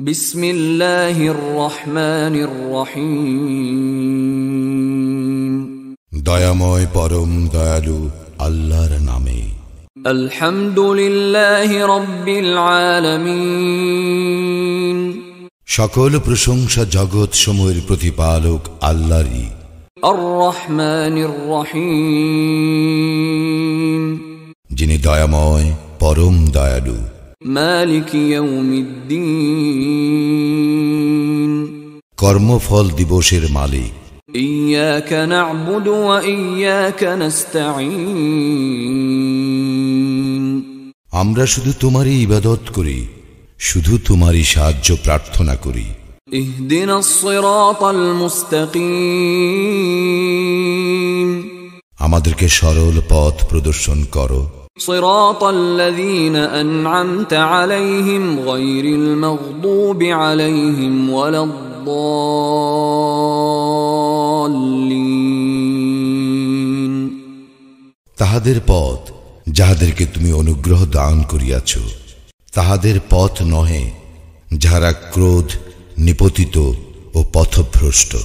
বিসমিল্লাহির রহমানির রহিম। দয়াময় পরম দয়ালু আল্লাহর নামে। আলহামদুলিল্লাহি রাব্বিল আলামিন। সকল প্রশংসা জগৎ সমূহের প্রতিপালক আল্লাহরই। আর রহমানির রহিম। যিনি দয়াময় পরম দয়ালু। মালিক ইয়াউমিদ্দিন। কর্মফল দিবসের মালিক। ইয়্যাকা না'বুদু ওয়া ইয়্যাকা নাস্তাঈন। আমরা শুধু তোমারই ইবাদত করি, শুধু তোমারই সাহায্য প্রার্থনা করি। ইহদিনাস সিরাতাল মুস্তাকিম। আমাদেরকে সরল পথ প্রদর্শন করো। সিরাতাল্লাযীনা আন'আমতা আলাইহিম গায়রিল মাগদুবি আলাইহিম ওয়ালাদ-দাল্লিন। তাহাদের পথ যাহাদেরকে তুমি অনুগ্রহ দান করিয়াছ, তাহাদের পথ নহে যাহারা ক্রোধ নিপতিত ও পথভ্রষ্ট।